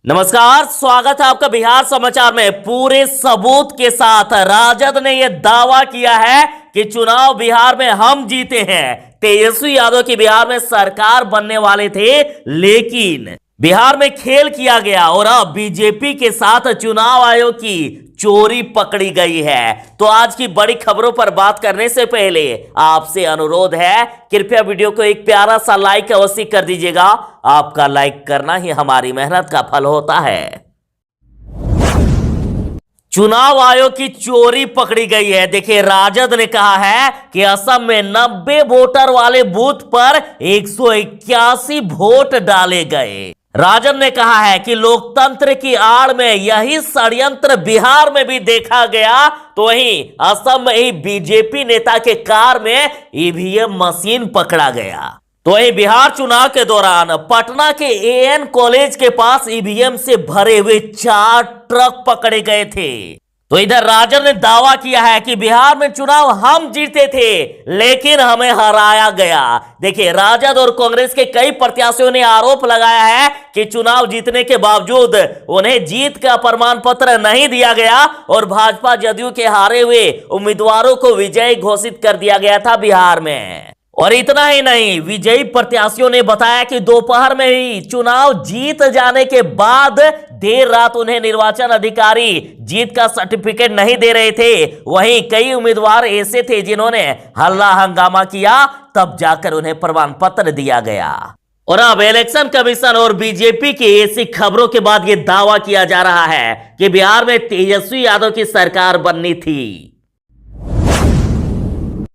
नमस्कार, स्वागत है आपका बिहार समाचार में। पूरे सबूत के साथ राजद ने यह दावा किया है कि चुनाव बिहार में हम जीते हैं। तेजस्वी यादव की बिहार में सरकार बनने वाले थे, लेकिन बिहार में खेल किया गया और अब बीजेपी के साथ चुनाव आयोग की चोरी पकड़ी गई है। तो आज की बड़ी खबरों पर बात करने से पहले आपसे अनुरोध है, कृपया वीडियो को एक प्यारा सा लाइक अवश्य कर दीजिएगा। आपका लाइक करना ही हमारी मेहनत का फल होता है। चुनाव आयोग की चोरी पकड़ी गई है। देखिए, राजद ने कहा है कि असम में 90 वोटर वाले बूथ पर 181 वोट डाले गए। राजद ने कहा है कि लोकतंत्र की आड़ में यही षड्यंत्र बिहार में भी देखा गया। तो वहीं असम में ही बीजेपी नेता के कार में ईवीएम मशीन पकड़ा गया। तो वहीं बिहार चुनाव के दौरान पटना के एएन कॉलेज के पास ईवीएम से भरे हुए 4 ट्रक पकड़े गए थे। तो इधर राजद ने दावा किया है कि बिहार में चुनाव हम जीते थे, लेकिन हमें हराया गया। देखिए, राजद और कांग्रेस के कई प्रत्याशियों ने आरोप लगाया है कि चुनाव जीतने के बावजूद उन्हें जीत का प्रमाण पत्र नहीं दिया गया और भाजपा जदयू के हारे हुए उम्मीदवारों को विजयी घोषित कर दिया गया था बिहार में। और इतना ही नहीं, विजयी प्रत्याशियों ने बताया कि दोपहर में ही चुनाव जीत जाने के बाद देर रात उन्हें निर्वाचन अधिकारी जीत का सर्टिफिकेट नहीं दे रहे थे। वहीं कई उम्मीदवार ऐसे थे जिन्होंने हल्ला हंगामा किया, तब जाकर उन्हें प्रमाण पत्र दिया गया। और अब इलेक्शन कमीशन और बीजेपी की ऐसी खबरों के बाद यह दावा किया जा रहा है कि बिहार में तेजस्वी यादव की सरकार बननी थी।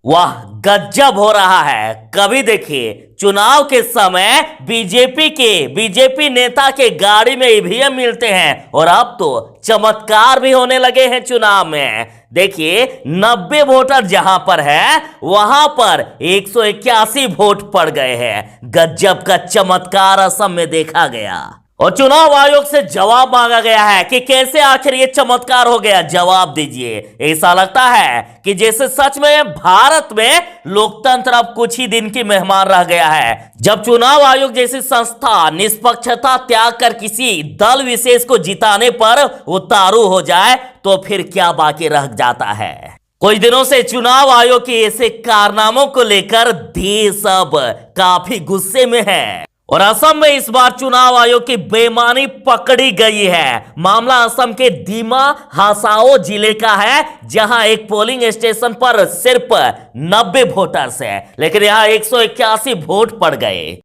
वाह, गजब हो रहा है। कभी देखिए, चुनाव के समय बीजेपी नेता के गाड़ी में ईवीएम मिलते हैं और अब तो चमत्कार भी होने लगे हैं चुनाव में। देखिए, 90 वोटर जहां पर है वहां पर 181 वोट पड़ गए हैं। गजब का चमत्कार असम में देखा गया और चुनाव आयोग से जवाब मांगा गया है कि कैसे आखिर ये चमत्कार हो गया। जवाब दीजिए। ऐसा लगता है कि जैसे सच में भारत में लोकतंत्र अब कुछ ही दिन की मेहमान रह गया है। जब चुनाव आयोग जैसी संस्था निष्पक्षता त्याग कर किसी दल विशेष को जिताने पर उतारू हो जाए तो फिर क्या बाकी रह जाता है। कुछ दिनों से चुनाव आयोग के ऐसे कारनामों को लेकर देश अब काफी गुस्से में है और असम में इस बार चुनाव आयोग की बेईमानी पकड़ी गई है। मामला असम के दीमा हासाओ जिले का है, जहां एक पोलिंग स्टेशन पर सिर्फ 90 वोटर्स हैं, लेकिन यहां 181 वोट पड़ गए।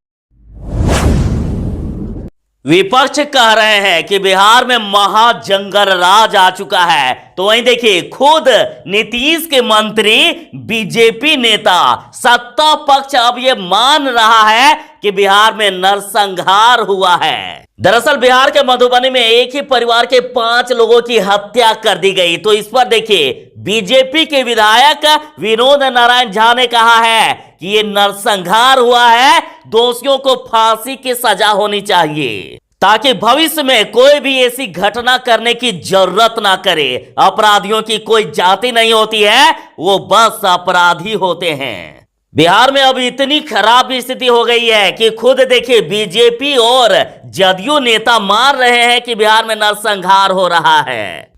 विपक्ष कह रहे हैं कि बिहार में महाजंगल राज आ चुका है। तो वहीं देखिए, खुद नीतीश के मंत्री बीजेपी नेता सत्ता पक्ष अब यह मान रहा है कि बिहार में नरसंहार हुआ है। दरअसल बिहार के मधुबनी में एक ही परिवार के 5 लोगों की हत्या कर दी गई। तो इस पर देखिए, बीजेपी के विधायक विनोद नारायण झा ने कहा है कि ये नरसंहार हुआ है, दोषियों को फांसी की सजा होनी चाहिए ताकि भविष्य में कोई भी ऐसी घटना करने की जरूरत ना करे। अपराधियों की कोई जाति नहीं होती है, वो बस अपराधी होते हैं। बिहार में अब इतनी खराब स्थिति हो गई है कि खुद देखिए, बीजेपी और जदयू नेता मान रहे हैं कि बिहार में नरसंहार हो रहा है।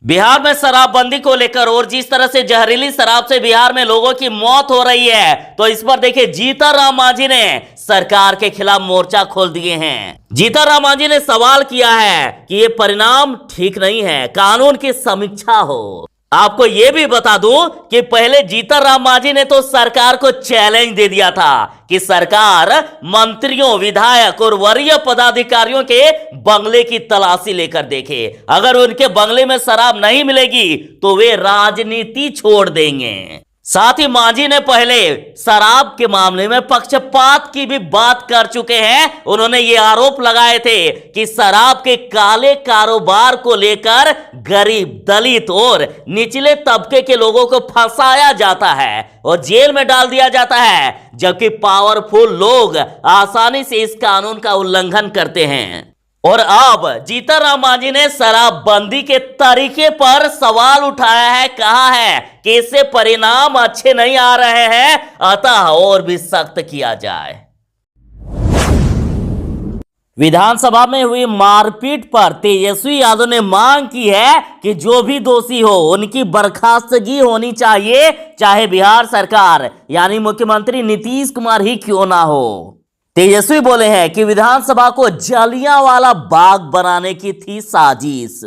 बिहार में शराबबंदी को लेकर और जिस तरह से जहरीली शराब से बिहार में लोगों की मौत हो रही है, तो इस पर देखिए, जीतन राम मांझी ने सरकार के खिलाफ मोर्चा खोल दिए हैं। जीतन राम मांझी ने सवाल किया है कि ये परिणाम ठीक नहीं है, कानून की समीक्षा हो। आपको यह भी बता दूं कि पहले जीतन राम मांझी ने तो सरकार को चैलेंज दे दिया था कि सरकार मंत्रियों, विधायक और वरीय पदाधिकारियों के बंगले की तलाशी लेकर देखे। अगर उनके बंगले में शराब नहीं मिलेगी तो वे राजनीति छोड़ देंगे। साथ ही मांझी ने पहले शराब के मामले में पक्षपात की भी बात कर चुके हैं। उन्होंने ये आरोप लगाए थे कि शराब के काले कारोबार को लेकर गरीब, दलित और निचले तबके के लोगों को फंसाया जाता है और जेल में डाल दिया जाता है, जबकि पावरफुल लोग आसानी से इस कानून का उल्लंघन करते हैं। और अब जीतन राम मांझी ने शराबबंदी के तरीके पर सवाल उठाया है, कहा है कि इससे परिणाम अच्छे नहीं आ रहे हैं, अतः और भी सख्त किया जाए। विधानसभा में हुई मारपीट पर तेजस्वी यादव ने मांग की है कि जो भी दोषी हो उनकी बर्खास्तगी होनी चाहिए, चाहे बिहार सरकार यानी मुख्यमंत्री नीतीश कुमार ही क्यों ना हो। तेजस्वी बोले हैं कि विधानसभा को जलियांवाला बाग बनाने की थी साजिश।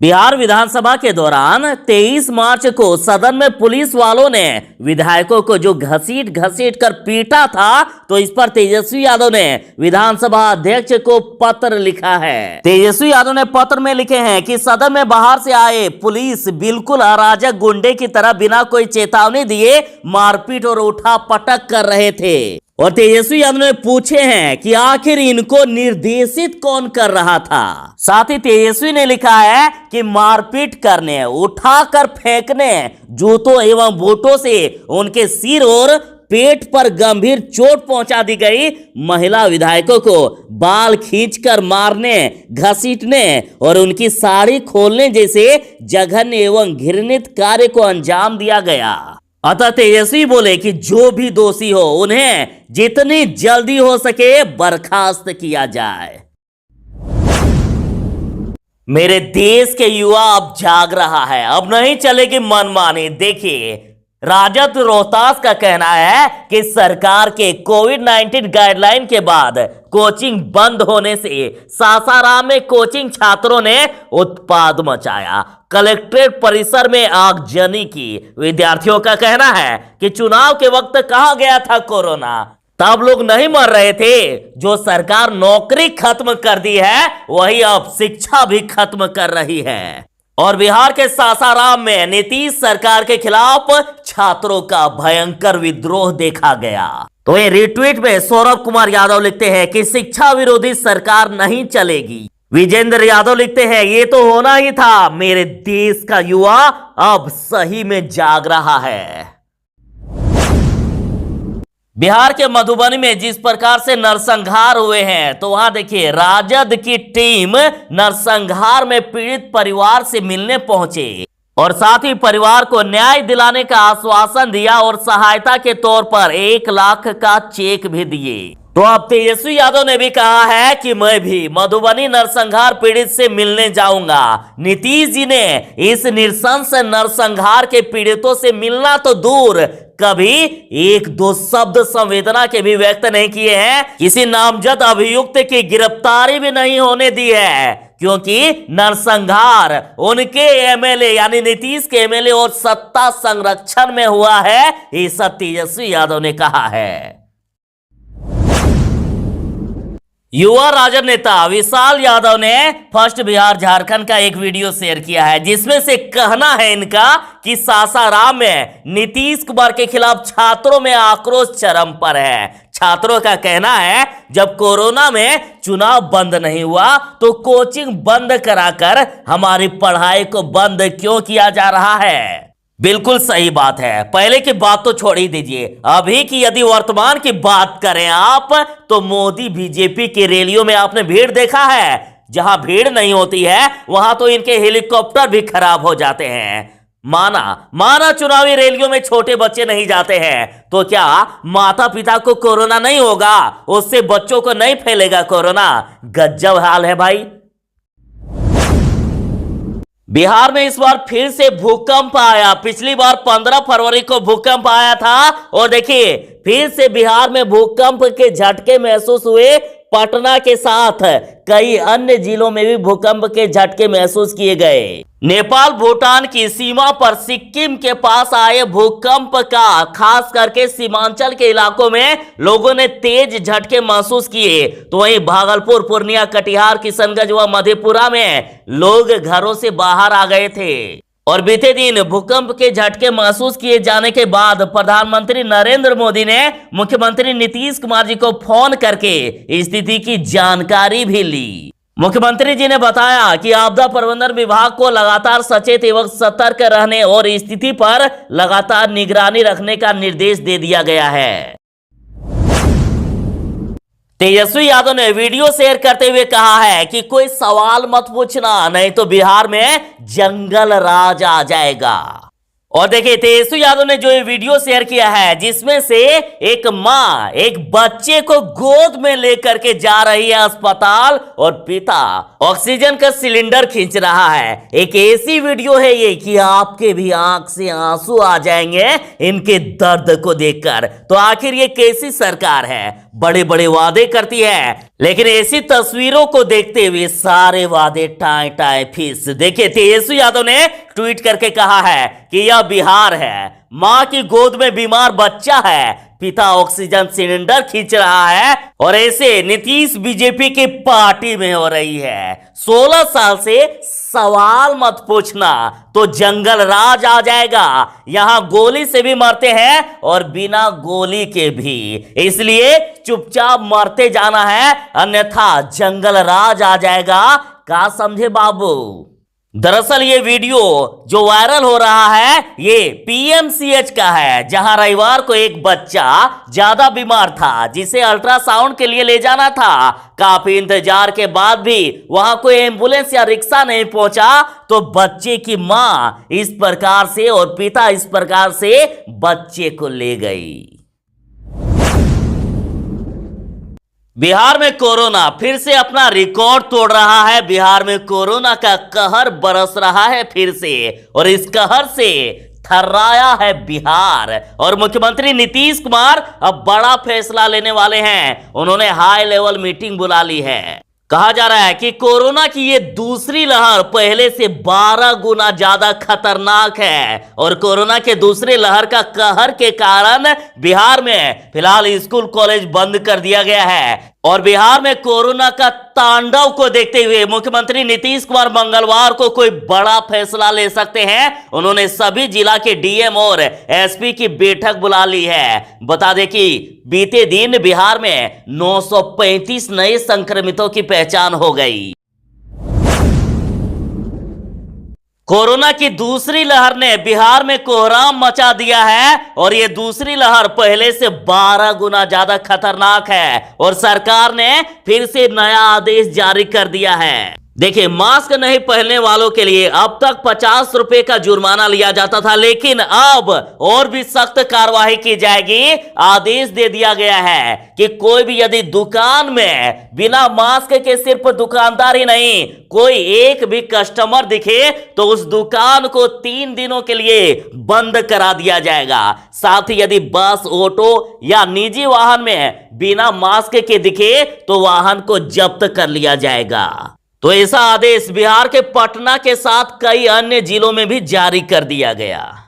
बिहार विधानसभा के दौरान 23 मार्च को सदन में पुलिस वालों ने विधायकों को जो घसीट घसीट कर पीटा था, तो इस पर तेजस्वी यादव ने विधानसभा अध्यक्ष को पत्र लिखा है। तेजस्वी यादव ने पत्र में लिखे हैं कि सदन में बाहर से आए पुलिस बिल्कुल अराजक गुंडे की तरह बिना कोई चेतावनी दिए मारपीट और उठा पटक कर रहे थे। और तेजस्वी यादव ने पूछे हैं कि आखिर इनको निर्देशित कौन कर रहा था। साथ ही तेजस्वी ने लिखा है कि मारपीट करने, उठाकर फेंकने, जूतों एवं बूटों से उनके सिर और पेट पर गंभीर चोट पहुंचा दी गई। महिला विधायकों को बाल खींचकर मारने, घसीटने और उनकी साड़ी खोलने जैसे जघन्य एवं घृणित कार्य को अंजाम दिया गया। अतः तेजस्वी बोले कि जो भी दोषी हो उन्हें जितनी जल्दी हो सके बर्खास्त किया जाए। मेरे देश के युवा अब जाग रहा है, अब नहीं चलेगी मनमानी। देखिए, राजद रोहतास का कहना है कि सरकार के कोविड-19 गाइडलाइन के बाद कोचिंग बंद होने से सासाराम में कोचिंग छात्रों ने उत्पात मचाया, कलेक्ट्रेट परिसर में आगजनी की। विद्यार्थियों का कहना है कि चुनाव के वक्त कहा गया था कोरोना, तब लोग नहीं मर रहे थे। जो सरकार नौकरी खत्म कर दी है वही अब शिक्षा भी खत्म कर रही है। और बिहार के सासाराम में नीतीश सरकार के खिलाफ छात्रों का भयंकर विद्रोह देखा गया। तो ये रिट्वीट में सौरभ कुमार यादव लिखते हैं कि शिक्षा विरोधी सरकार नहीं चलेगी। विजेंद्र यादव लिखते हैं ये तो होना ही था, मेरे देश का युवा अब सही में जाग रहा है। बिहार के मधुबनी में जिस प्रकार से नरसंहार हुए हैं, तो वहां देखिए राजद की टीम नरसंहार में पीड़ित परिवार से मिलने पहुंचे और साथ ही परिवार को न्याय दिलाने का आश्वासन दिया और सहायता के तौर पर 1 लाख का चेक भी दिए। तो अब तेजस्वी यादव ने भी कहा है कि मैं भी मधुबनी नरसंहार पीड़ित से मिलने जाऊंगा। नीतीश जी ने इस नृशंस नरसंहार के पीड़ितों से मिलना तो दूर, कभी 1-2 शब्द संवेदना के भी व्यक्त नहीं किए हैं। किसी नामजद अभियुक्त की गिरफ्तारी भी नहीं होने दी है, क्योंकि नरसंहार उनके एमएलए यानी नीतीश के एमएलए और सत्ता संरक्षण में हुआ है, ऐसा तेजस्वी यादव ने कहा है। युवा राजद नेता विशाल यादव ने फर्स्ट बिहार झारखंड का एक वीडियो शेयर किया है, जिसमें से कहना है इनका कि सासाराम में नीतीश कुमार के खिलाफ छात्रों में आक्रोश चरम पर है। छात्रों का कहना है जब कोरोना में चुनाव बंद नहीं हुआ तो कोचिंग बंद कराकर हमारी पढ़ाई को बंद क्यों किया जा रहा है। बिल्कुल सही बात है। पहले की बात तो छोड़ ही दीजिए, अभी की यदि वर्तमान की बात करें आप, तो मोदी बीजेपी की रैलियों में आपने भीड़ देखा है। जहां भीड़ नहीं होती है वहां तो इनके हेलीकॉप्टर भी खराब हो जाते हैं। माना चुनावी रैलियों में छोटे बच्चे नहीं जाते हैं, तो क्या माता पिता को कोरोना नहीं होगा? उससे बच्चों को नहीं फैलेगा कोरोना? गजब हाल है भाई। बिहार में इस बार फिर से भूकंप आया। पिछली बार 15 फरवरी को भूकंप आया था और देखिए फिर से बिहार में भूकंप के झटके महसूस हुए। पटना के साथ कई अन्य जिलों में भी भूकंप के झटके महसूस किए गए। नेपाल भूटान की सीमा पर सिक्किम के पास आए भूकंप का खास करके सीमांचल के इलाकों में लोगों ने तेज झटके महसूस किए। तो वहीं भागलपुर, पूर्णिया, कटिहार, किशनगंज व मधेपुरा में लोग घरों से बाहर आ गए थे। और बीते दिन भूकंप के झटके महसूस किए जाने के बाद प्रधानमंत्री नरेंद्र मोदी ने मुख्यमंत्री नीतीश कुमार जी को फोन करके स्थिति की जानकारी भी ली। मुख्यमंत्री जी ने बताया कि आपदा प्रबंधन विभाग को लगातार सचेत एवं सतर्क रहने और स्थिति पर लगातार निगरानी रखने का निर्देश दे दिया गया है। तेजस्वी यादव ने वीडियो शेयर करते हुए कहा है कि कोई सवाल मत पूछना, नहीं तो बिहार में जंगल राज आ जाएगा। और देखिए तेजस्वी यादव ने जो ये वीडियो शेयर किया है जिसमें से एक मां एक बच्चे को गोद में लेकर के जा रही है अस्पताल और पिता ऑक्सीजन का सिलेंडर खींच रहा है। एक ऐसी वीडियो है ये कि आपके भी आंख से आंसू आ जाएंगे इनके दर्द को देखकर। तो आखिर ये कैसी सरकार है, बड़े बड़े वादे करती है लेकिन ऐसी तस्वीरों को देखते हुए सारे वादे टाए टाए फीस। देखिए तेजस्वी यादव ने ट्वीट करके कहा है कि यह बिहार है, मां की गोद में बीमार बच्चा है, पिता ऑक्सीजन सिलेंडर खींच रहा है और ऐसे नीतीश बीजेपी की पार्टी में हो रही है। 16 साल से सवाल मत पूछना तो जंगल राज आ जाएगा। यहां गोली से भी मरते हैं और बिना गोली के भी, इसलिए चुपचाप मरते जाना है अन्यथा जंगल राज आ जाएगा। क्या समझे बाबू? दरअसल ये वीडियो जो वायरल हो रहा है ये पीएमसीएच का है, जहां रविवार को एक बच्चा ज्यादा बीमार था जिसे अल्ट्रासाउंड के लिए ले जाना था। काफी इंतजार के बाद भी वहां कोई एम्बुलेंस या रिक्शा नहीं पहुंचा तो बच्चे की मां इस प्रकार से और पिता इस प्रकार से बच्चे को ले गई। बिहार में कोरोना फिर से अपना रिकॉर्ड तोड़ रहा है। बिहार में कोरोना का कहर बरस रहा है फिर से और इस कहर से थर्राया है बिहार। और मुख्यमंत्री नीतीश कुमार अब बड़ा फैसला लेने वाले हैं। उन्होंने हाई लेवल मीटिंग बुला ली है। कहा जा रहा है कि कोरोना की ये दूसरी लहर पहले से 12 गुना ज्यादा खतरनाक है और कोरोना के दूसरे लहर का कहर के कारण बिहार में फिलहाल स्कूल कॉलेज बंद कर दिया गया है। और बिहार में कोरोना का तांडव को देखते हुए मुख्यमंत्री नीतीश कुमार मंगलवार को कोई बड़ा फैसला ले सकते हैं। उन्होंने सभी जिला के डीएम और एसपी की बैठक बुला ली है। बता दें कि बीते दिन बिहार में 935 नए संक्रमितों की पहचान हो गई। कोरोना की दूसरी लहर ने बिहार में कोहराम मचा दिया है और ये दूसरी लहर पहले से 12 गुना ज्यादा खतरनाक है और सरकार ने फिर से नया आदेश जारी कर दिया है। देखिए मास्क नहीं पहनने वालों के लिए अब तक 50 रुपए का जुर्माना लिया जाता था, लेकिन अब और भी सख्त कार्रवाई की जाएगी। आदेश दे दिया गया है कि कोई भी यदि दुकान में बिना मास्क के सिर्फ दुकानदार ही नहीं कोई एक भी कस्टमर दिखे तो उस दुकान को 3 दिनों के लिए बंद करा दिया जाएगा। साथ ही यदि बस, ऑटो या निजी वाहन में बिना मास्क के दिखे तो वाहन को जब्त कर लिया जाएगा। तो ऐसा आदेश बिहार के पटना के साथ कई अन्य जिलों में भी जारी कर दिया गया।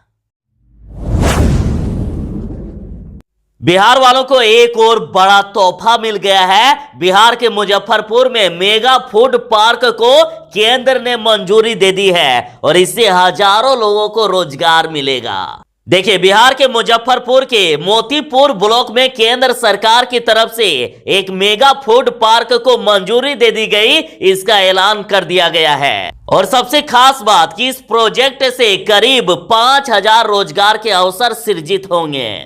बिहार वालों को एक और बड़ा तोहफा मिल गया है। बिहार के मुजफ्फरपुर में मेगा फूड पार्क को केंद्र ने मंजूरी दे दी है और इससे हजारों लोगों को रोजगार मिलेगा। देखिए बिहार के मुजफ्फरपुर के मोतीपुर ब्लॉक में केंद्र सरकार की तरफ से एक मेगा फूड पार्क को मंजूरी दे दी गई, इसका ऐलान कर दिया गया है। और सबसे खास बात कि इस प्रोजेक्ट से करीब 5000 रोजगार के अवसर सृजित होंगे।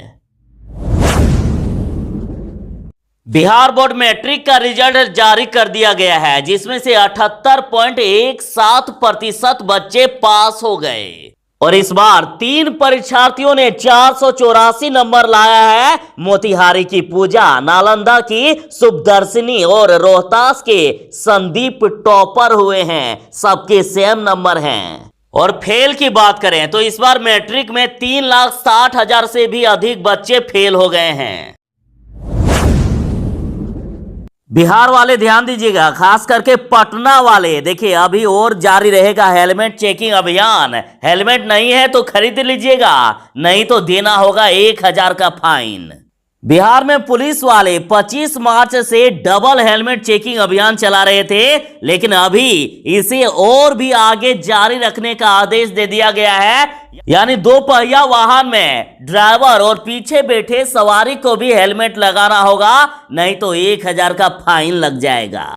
बिहार बोर्ड मैट्रिक का रिजल्ट जारी कर दिया गया है जिसमें से 78.17% बच्चे पास हो गए और इस बार 3 परीक्षार्थियों ने 484 नंबर लाया है। मोतिहारी की पूजा, नालंदा की शुभदर्शिनी और रोहतास के संदीप टॉपर हुए हैं। सबके सेम नंबर हैं। और फेल की बात करें तो इस बार मैट्रिक में 3,60,000 से भी अधिक बच्चे फेल हो गए हैं। बिहार वाले ध्यान दीजिएगा, खास करके पटना वाले। देखिए अभी और जारी रहेगा हेलमेट चेकिंग अभियान। हेलमेट नहीं है तो खरीद लीजिएगा, नहीं तो देना होगा 1000 का फाइन। बिहार में पुलिस वाले 25 मार्च से डबल हेलमेट चेकिंग अभियान चला रहे थे, लेकिन अभी इसे और भी आगे जारी रखने का आदेश दे दिया गया है। यानी 2 पहिया वाहन में ड्राइवर और पीछे बैठे सवारी को भी हेलमेट लगाना होगा, नहीं तो 1000 का फाइन लग जाएगा।